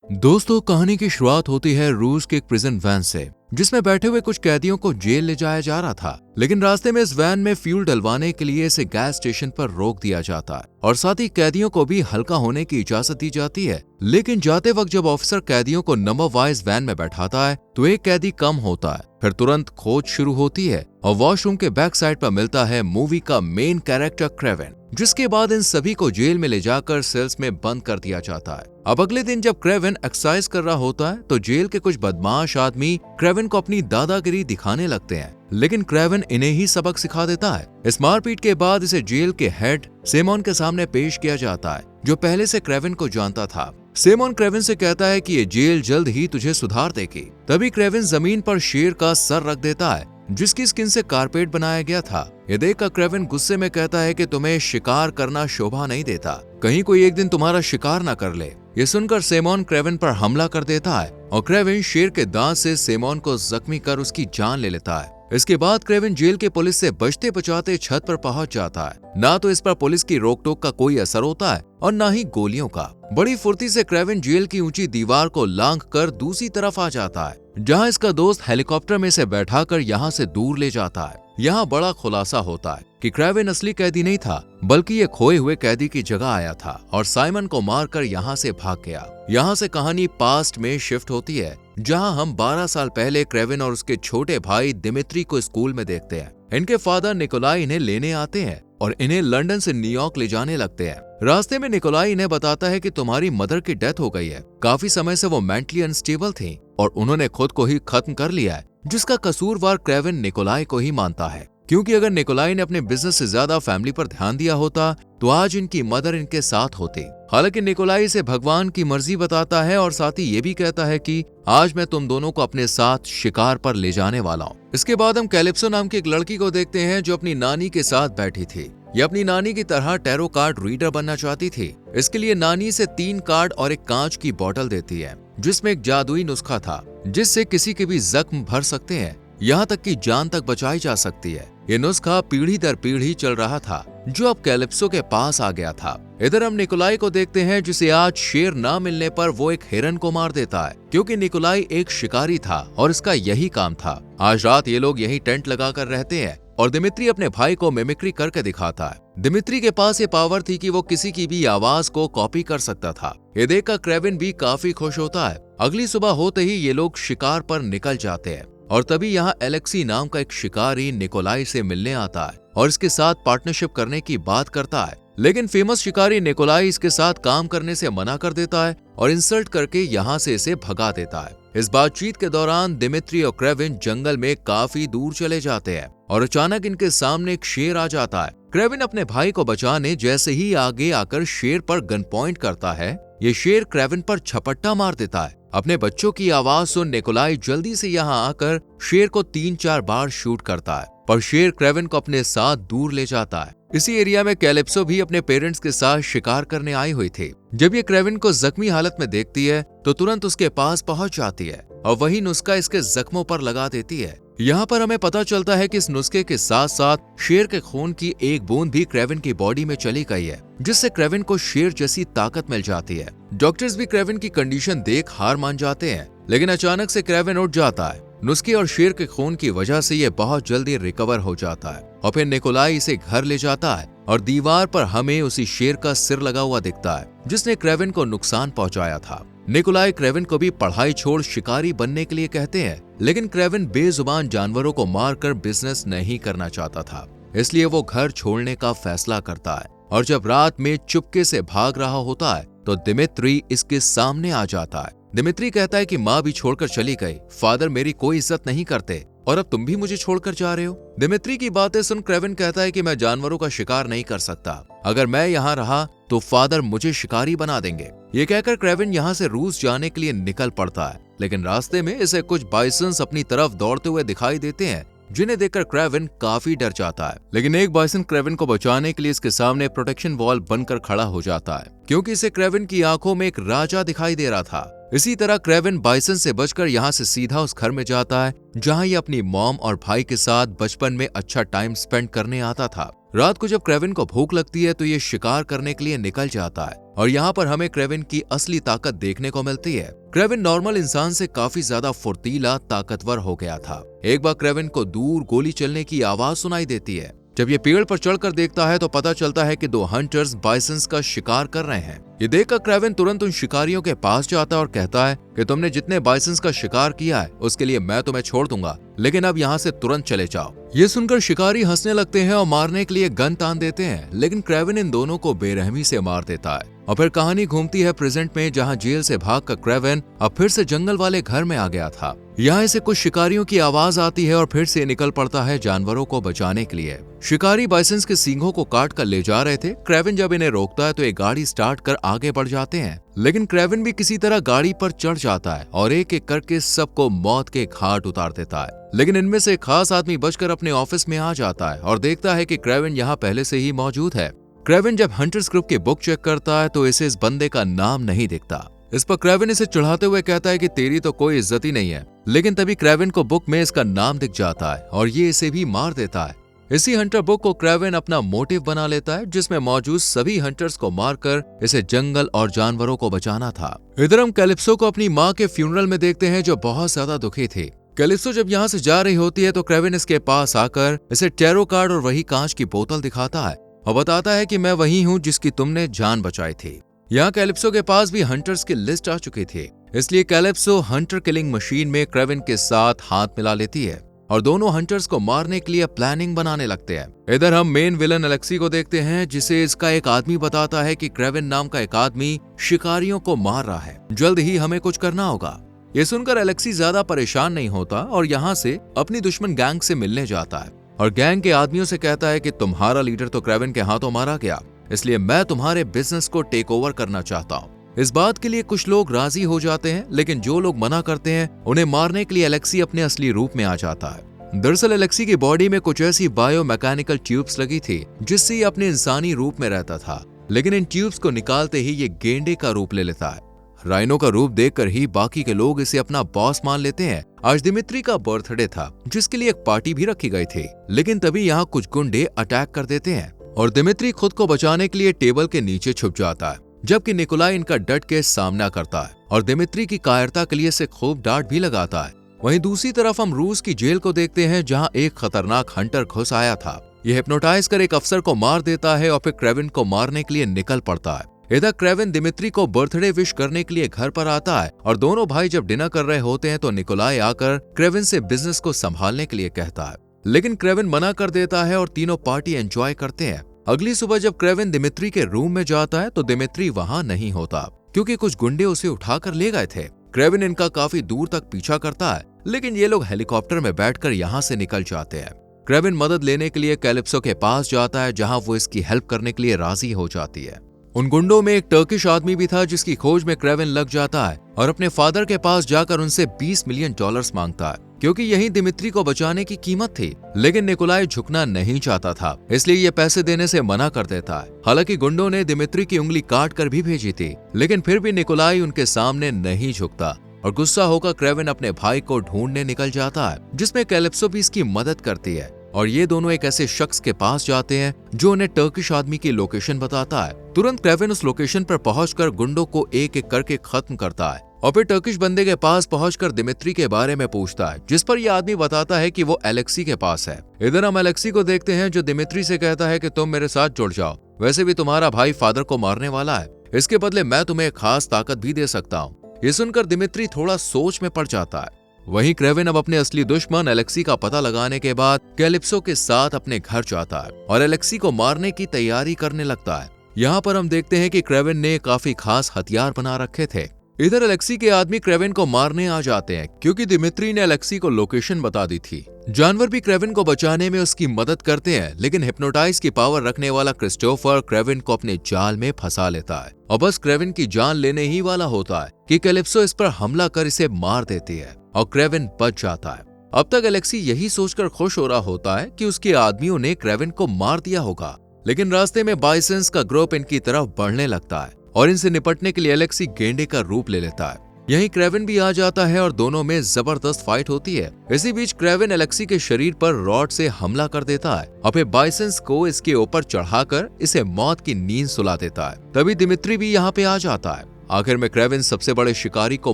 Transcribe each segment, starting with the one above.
दोस्तों, कहानी की शुरुआत होती है रूस के एक प्रिजन वैन से, जिसमें बैठे हुए कुछ कैदियों को जेल ले जाया जा रहा था। लेकिन रास्ते में इस वैन में फ्यूल डलवाने के लिए इसे गैस स्टेशन पर रोक दिया जाता है और साथ ही कैदियों को भी हल्का होने की इजाजत दी जाती है। लेकिन जाते वक्त जब ऑफिसर कैदियों को नंबर वाइज वैन में बैठाता है तो एक कैदी कम होता है। फिर तुरंत खोज शुरू होती है और वॉशरूम के बैक साइड पर मिलता है मूवी का मेन कैरेक्टर क्रेवेन, जिसके बाद इन सभी को जेल में ले जाकर सेल्स में बंद कर दिया जाता है। अब अगले दिन जब क्रेवेन एक्सरसाइज कर रहा होता है तो जेल के कुछ बदमाश आदमी क्रेवेन को अपनी दादागिरी दिखाने लगते हैं, लेकिन क्रेवेन इन्हें ही सबक सिखा देता है। इस मारपीट के बाद इसे जेल के हेड सेमोन के सामने पेश किया जाता है, जो पहले से क्रेवेन को जानता था। सेमोन क्रेवेन से कहता है कि ये जेल जल्द ही तुझे सुधार देगी। तभी क्रेवेन जमीन पर शेर का सर रख देता है, जिसकी स्किन से कारपेट बनाया गया था। ये देखकर क्रेवेन गुस्से में कहता है कि तुम्हें शिकार करना शोभा नहीं देता, कहीं कोई एक दिन तुम्हारा शिकार न कर ले। ये सुनकर सेमोन क्रेवेन पर हमला कर देता है और क्रेवेन शेर के दांत से सेमोन को जख्मी कर उसकी जान ले लेता है। इसके बाद क्रेवेन जेल के पुलिस से बचते बचाते छत पर पहुंच जाता है। ना तो इस पर पुलिस की रोक टोक का कोई असर होता है और ना ही गोलियों का। बड़ी फुर्ती से क्रेवेन जेल की ऊंची दीवार को लांघ कर दूसरी तरफ आ जाता है, जहां इसका दोस्त हेलीकॉप्टर में से बैठाकर यहां से दूर ले जाता है। यहाँ बड़ा खुलासा होता है कि क्रेवेन असली कैदी नहीं था, बल्कि ये खोए हुए कैदी की जगह आया था और साइमन को मारकर यहाँ से भाग गया। यहाँ से कहानी पास्ट में शिफ्ट होती है, जहाँ हम 12 साल पहले क्रेवेन और उसके छोटे भाई दिमित्री को स्कूल में देखते हैं। इनके फादर निकोलाई इन्हें लेने आते हैं और इन्हें लंदन से न्यूयॉर्क ले जाने लगते हैं। रास्ते में निकोलाई इन्हें बताता है कि तुम्हारी मदर की डेथ हो गई है। काफी समय से वो मेंटली अनस्टेबल थी और उन्होंने खुद को ही खत्म कर लिया है, जिसका कसूरवार क्रेवेन निकोलाई को ही मानता है, क्योंकि अगर निकोलाई ने अपने बिजनेस से ज्यादा फैमिली पर ध्यान दिया होता तो आज इनकी मदर इनके साथ होती। हालांकि निकोलाई इसे भगवान की मर्जी बताता है और साथ ही ये भी कहता है कि आज मैं तुम दोनों को अपने साथ शिकार पर ले जाने वाला हूँ। इसके बाद हम कैलिप्सो नाम की एक लड़की को देखते हैं, जो अपनी नानी के साथ बैठी थी। ये अपनी नानी की तरह टैरो कार्ड रीडर बनना चाहती थी। इसके लिए नानी से 3 कार्ड और एक कांच की बोतल देती है, जिसमें एक जादुई नुस्खा था, जिससे किसी के भी जख्म भर सकते हैं, यहाँ तक कि जान तक बचाई जा सकती है। ये नुस्खा पीढ़ी दर पीढ़ी चल रहा था, जो अब कैलिप्सो के पास आ गया था। इधर हम निकोलाई को देखते हैं, जिसे आज शेर ना मिलने पर वो एक हिरन को मार देता है, क्योंकि निकोलाई एक शिकारी था और इसका यही काम था। आज रात ये लोग यही टेंट लगाकर रहते हैं और दिमित्री अपने भाई को मिमिक्री करके दिखाता है। दिमित्री के पास ये पावर थी कि वो किसी की भी आवाज को कॉपी कर सकता था। ये देखकर क्रेवेन भी काफी खुश होता है। अगली सुबह होते ही ये लोग शिकार पर निकल जाते हैं और तभी यहाँ एलेक्सी नाम का एक शिकारी निकोलाई से मिलने आता है और इसके साथ पार्टनरशिप करने की बात करता है। लेकिन फेमस शिकारी निकोलाई इसके साथ काम करने से मना कर देता है और इंसल्ट करके यहाँ से इसे भगा देता है। इस बातचीत के दौरान दिमित्री और क्रेवेन जंगल में काफी दूर चले जाते हैं और अचानक इनके सामने एक शेर आ जाता है। क्रेवेन अपने भाई को बचाने जैसे ही आगे आकर शेर पर गन पॉइंट करता है, ये शेर क्रेवेन पर झपट्टा मार देता है। अपने बच्चों की आवाज सुन निकोलाई जल्दी से यहाँ आकर शेर को 3-4 बार शूट करता है, पर शेर क्रेवेन को अपने साथ दूर ले जाता है। इसी एरिया में कैलिप्सो भी अपने पेरेंट्स के साथ शिकार करने आई हुई थी। जब ये क्रेवेन को जख्मी हालत में देखती है तो तुरंत उसके पास पहुंच जाती है और वही नुस्खा इसके जख्मों पर लगा देती है। यहाँ पर हमें पता चलता है कि इस नुस्खे के साथ साथ शेर के खून की एक बूंद भी क्रेवेन की बॉडी में चली गई है, जिससे क्रेवेन को शेर जैसी ताकत मिल जाती है। डॉक्टर्स भी क्रेवेन की कंडीशन देख हार मान जाते हैं, लेकिन अचानक से क्रेवेन उठ जाता है। नुस्खे और शेर के खून की वजह से ये बहुत जल्दी रिकवर हो जाता है और फिर निकोलाई इसे घर ले जाता है और दीवार पर हमें उसी शेर का सिर लगा हुआ दिखता है, जिसने क्रेवेन को नुकसान पहुंचाया था। निकोलाई क्रेवेन को भी पढ़ाई छोड़ शिकारी बनने के लिए कहते हैं, लेकिन क्रेवेन बेजुबान जानवरों को मारकर बिजनेस नहीं करना चाहता था, इसलिए वो घर छोड़ने का फैसला करता है। और जब रात में चुपके से भाग रहा होता है तो दिमित्री इसके सामने आ जाता है। दिमित्री कहता है कि माँ भी छोड़कर चली गई, फादर मेरी कोई इज्जत नहीं करते और अब तुम भी मुझे छोड़कर जा रहे हो। दिमित्री की बातें सुन क्रेवेन कहता है कि मैं जानवरों का शिकार नहीं कर सकता, अगर मैं यहाँ रहा तो फादर मुझे शिकारी बना देंगे। ये कहकर क्रेवेन यहाँ से रूस जाने के लिए निकल पड़ता है, लेकिन रास्ते में इसे कुछ बाइसन्स अपनी तरफ दौड़ते हुए दिखाई देते हैं, जिन्हें देखकर क्रेवेन काफी डर जाता है। लेकिन एक बाइसन क्रेवेन को बचाने के लिए इसके सामने प्रोटेक्शन वॉल बनकर खड़ा हो जाता है, क्योंकि इसे क्रेवेन की आंखों में एक राजा दिखाई दे रहा था। इसी तरह क्रेवेन बाइसन से बचकर यहाँ से सीधा उस घर में जाता है, जहाँ ये अपनी मॉम और भाई के साथ बचपन में अच्छा टाइम स्पेंड करने आता था। रात को जब क्रेवेन को भूख लगती है तो ये शिकार करने के लिए निकल जाता है। और यहाँ पर हमें क्रेविन की असली ताकत देखने को मिलती है। क्रेविन नॉर्मल इंसान से काफी ज्यादा फुर्तीला, ताकतवर हो गया था। एक बार क्रेविन को दूर गोली चलने की आवाज सुनाई देती है। जब ये पेड़ पर चढ़कर देखता है तो पता चलता है कि दो हंटर्स बाइसन्स का शिकार कर रहे हैं। ये देखकर क्रेविन तुरंत उन शिकारियों के पास जाता है और कहता है कि तुमने जितने बाइसन्स का शिकार किया है उसके लिए मैं तुम्हें छोड़ दूंगा, लेकिन अब यहाँ से तुरंत चले जाओ। ये सुनकर शिकारी हंसने लगते हैं और मारने के लिए गन तान देते हैं, लेकिन क्रेविन इन दोनों को बेरहमी से मार देता है। और फिर कहानी घूमती है प्रेजेंट में, जहाँ जेल से भागकर क्रेविन अब फिर से जंगल वाले घर में आ गया था। यहाँ से कुछ शिकारियों की आवाज आती है और फिर से निकल पड़ता है जानवरों को बचाने के लिए। शिकारी बाइसन्स के सींगों को काट कर ले जा रहे थे। क्रेविन जब इन्हें रोकता है तो एक गाड़ी स्टार्ट कर आगे बढ़ जाते हैं, लेकिन क्रेविन भी किसी तरह गाड़ी पर चढ़ जाता है और एक एक करके सबको मौत के घाट उतार देता है। लेकिन इनमें से एक खास आदमी बचकर अपने ऑफिस में आ जाता है और देखता है कि क्रेविन यहाँ पहले से ही मौजूद है। क्रेविन जब हंटर्स ग्रुप की बुक चेक करता है तो इसे इस बंदे का नाम नहीं दिखता। इस पर क्रेविन इसे चिढ़ाते हुए कहता है कि तेरी तो कोई इज्जत ही नहीं है, लेकिन तभी क्रेविन को बुक में इसका नाम दिख जाता है और ये इसे भी मार देता है। इसी हंटर बुक को क्रेविन अपना मोटिव बना लेता है, जिसमें मौजूद सभी हंटर्स को मारकर इसे जंगल और जानवरों को बचाना था। इधर हम कैलिप्सो को अपनी माँ के फ्यूनरल में देखते हैं, जो बहुत ज्यादा दुखी थी। कैलिप्सो जब यहाँ से जा रही होती है तो क्रेविन इसके पास आकर इसे टैरो कार्ड और वही कांच की बोतल दिखाता है और बताता है कि मैं वही हूँ जिसकी तुमने जान बचाई थी। यहाँ कैलिप्सो के पास भी हंटर्स की लिस्ट आ चुकी थी, इसलिए कैलिप्सो हंटर किलिंग मशीन में क्रेविन के साथ हाथ मिला लेती है और दोनों हंटर्स को मारने के लिए प्लानिंग बनाने लगते हैं। इधर हम मेन विलन एलेक्सी को देखते हैं, जिसे इसका एक आदमी बताता है कि क्रेविन नाम का एक आदमी शिकारियों को मार रहा है, जल्द ही हमें कुछ करना होगा। ये सुनकर एलेक्सी ज्यादा परेशान नहीं होता और यहाँ से अपनी दुश्मन गैंग से मिलने जाता है और गैंग के आदमियों से कहता है कि तुम्हारा लीडर तो क्रेविन के हाथों मारा गया, इसलिए मैं तुम्हारे बिजनेस को टेक ओवर करना चाहता हूँ। इस बात के लिए कुछ लोग राजी हो जाते हैं, लेकिन जो लोग मना करते हैं उन्हें मारने के लिए एलेक्सी अपने असली रूप में आ जाता है। दरअसल एलेक्सी की बॉडी में कुछ ऐसी बायोमैकेनिकल ट्यूब्स लगी थी जिससे ये अपने इंसानी रूप में रहता था, लेकिन इन ट्यूब्स को निकालते ही ये गेंडे का रूप ले लेता है। राइनो का रूप देखकर ही बाकी के लोग इसे अपना बॉस मान लेते हैं। आज दिमित्री का बर्थडे था, जिसके लिए एक पार्टी भी रखी गई थी, लेकिन तभी यहाँ कुछ गुंडे अटैक कर देते हैं और दिमित्री खुद को बचाने के लिए टेबल के नीचे छुप जाता है, जबकि निकोलाई इनका डट के सामना करता है और दिमित्री की कायरता के लिए इसे खूब डांट भी लगाता है। वहीं दूसरी तरफ हम रूस की जेल को देखते हैं, जहाँ एक खतरनाक हंटर घुस आया था। यह हिप्नोटाइज कर एक अफसर को मार देता है और फिर क्रेविन को मारने के लिए निकल पड़ता है। इधर क्रेविन दिमित्री को बर्थडे विश करने के लिए घर पर आता है और दोनों भाई जब डिनर कर रहे होते हैं तो निकोलाई आकर क्रेविन से बिजनेस को संभालने के लिए कहता है, लेकिन क्रेविन मना कर देता है और तीनों पार्टी एंजॉय करते हैं। अगली सुबह जब क्रेविन दिमित्री के रूम में जाता है तो दिमित्री वहां नहीं होता, क्योंकि कुछ गुंडे उसे उठाकर ले गए थे। क्रेविन इनका काफी दूर तक पीछा करता है, लेकिन ये लोग हेलीकॉप्टर में बैठकर यहाँ से निकल जाते हैं। क्रेविन मदद लेने के लिए कैलिप्सो के पास जाता है, जहाँ वो इसकी हेल्प करने के लिए राजी हो जाती है। उन गुंडों में एक टर्किश आदमी भी था, जिसकी खोज में क्रेविन लग जाता है और अपने फादर के पास जाकर उनसे $20 मिलियन मांगता है, क्योंकि यही दिमित्री को बचाने की कीमत थी। लेकिन निकोलाई झुकना नहीं चाहता था, इसलिए ये पैसे देने से मना कर देता है। हालांकि गुंडों ने दिमित्री की उंगली काट कर भी भेजी थी, लेकिन फिर भी निकोलाई उनके सामने नहीं झुकता और गुस्सा होकर क्रेविन अपने भाई को ढूंढने निकल जाता है, जिसमें कैलिप्सो भी इसकी मदद करती है और ये दोनों एक ऐसे शख्स के पास जाते हैं जो उन्हें टर्किश आदमी की लोकेशन बताता है। तुरंत क्रेविन उस लोकेशन पर पहुंचकर गुंडों को एक एक करके खत्म करता है और फिर टर्किश बंदे के पास पहुंचकर दिमित्री के बारे में पूछता है, जिस पर यह आदमी बताता है कि वो एलेक्सी के पास है। इधर हम एलेक्सी को देखते हैं, जो दिमित्री से कहता है कि तुम मेरे साथ जुड़ जाओ, वैसे भी तुम्हारा भाई फादर को मारने वाला है, इसके बदले मैं तुम्हें एक खास ताकत भी दे सकता हूँ। ये सुनकर दिमित्री थोड़ा सोच में पड़ जाता है। वहीं क्रेविन अब अपने असली दुश्मन एलेक्सी का पता लगाने के बाद कैलिप्सो के साथ अपने घर जाता है और एलेक्सी को मारने की तैयारी करने लगता है। यहाँ पर हम देखते हैं कि क्रेविन ने काफी खास हथियार बना रखे थे। इधर एलेक्सी के आदमी क्रेविन को मारने आ जाते हैं, क्योंकि दिमित्री ने एलेक्सी को लोकेशन बता दी थी। जानवर भी क्रेविन को बचाने में उसकी मदद करते हैं, लेकिन हिप्नोटाइज की पावर रखने वाला क्रिस्टोफर क्रेविन को अपने जाल में फंसा लेता है और बस क्रेविन की जान लेने ही वाला होता है कि कैलिप्सो इस पर हमला कर इसे मार देती है और क्रेविन बच जाता है। अब तक एलेक्सी यही सोचकर खुश हो रहा होता है कि उसके आदमियों ने क्रेविन को मार दिया होगा, लेकिन रास्ते में बाइसन्स का ग्रुप इनकी तरफ बढ़ने लगता है और इनसे निपटने के लिए एलेक्सी गेंडे का रूप ले लेता है। यहीं क्रेविन भी आ जाता है और दोनों में जबरदस्त फाइट होती है। इसी बीच क्रेविन एलेक्सी के शरीर पर रॉड से हमला कर देता है और फिर बाइसेंस को इसके ऊपर चढ़ाकर इसे मौत की नींद सुला देता है। तभी दिमित्री भी यहाँ पे आ जाता है। आखिर में क्रेविन सबसे बड़े शिकारी को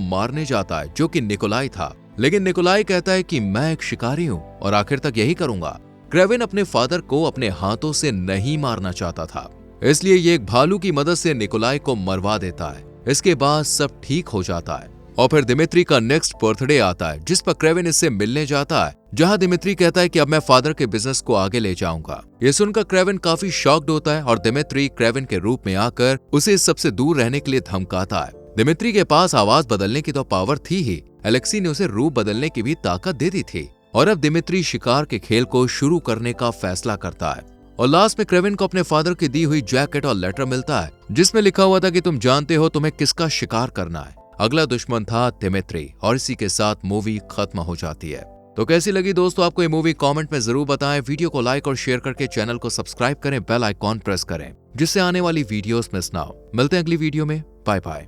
मारने जाता है जो कि निकोलाई था, लेकिन निकोलाई कहता है कि मैं एक शिकारी हूँ और आखिर तक यही करूंगा। क्रेविन अपने फादर को अपने हाथों से नहीं मारना चाहता था, इसलिए ये एक भालू की मदद से निकोलाई को मरवा देता है। इसके बाद सब ठीक हो जाता है और फिर दिमित्री का नेक्स्ट बर्थडे आता है जिस पर क्रेविन इससे मिलने जाता है, जहां दिमित्री कहता है कि अब मैं फादर के बिजनेस को आगे ले जाऊंगा। ये सुनकर क्रेविन काफी शॉक्ड होता है और दिमित्री क्रेविन के रूप में आकर उसे इस सबसे दूर रहने के लिए धमकाता है। दिमित्री के पास आवाज बदलने की तो पावर थी ही, एलेक्सी ने उसे रूप बदलने की भी ताकत दे दी थी और अब दिमित्री शिकार के खेल को शुरू करने का फैसला करता है। और लास्ट में क्रेविन को अपने फादर की दी हुई जैकेट और लेटर मिलता है जिसमें लिखा हुआ था कि तुम जानते हो तुम्हें किसका शिकार करना है। अगला दुश्मन था दिमित्री और इसी के साथ मूवी खत्म हो जाती है। तो कैसी लगी दोस्तों आपको ये मूवी, कमेंट में जरूर बताएं। वीडियो को लाइक और शेयर करके चैनल को सब्सक्राइब करें, बेल आइकॉन प्रेस करें जिससे आने वाली वीडियोस मिस ना हो। मिलते हैं अगली वीडियो में, बाय बाय।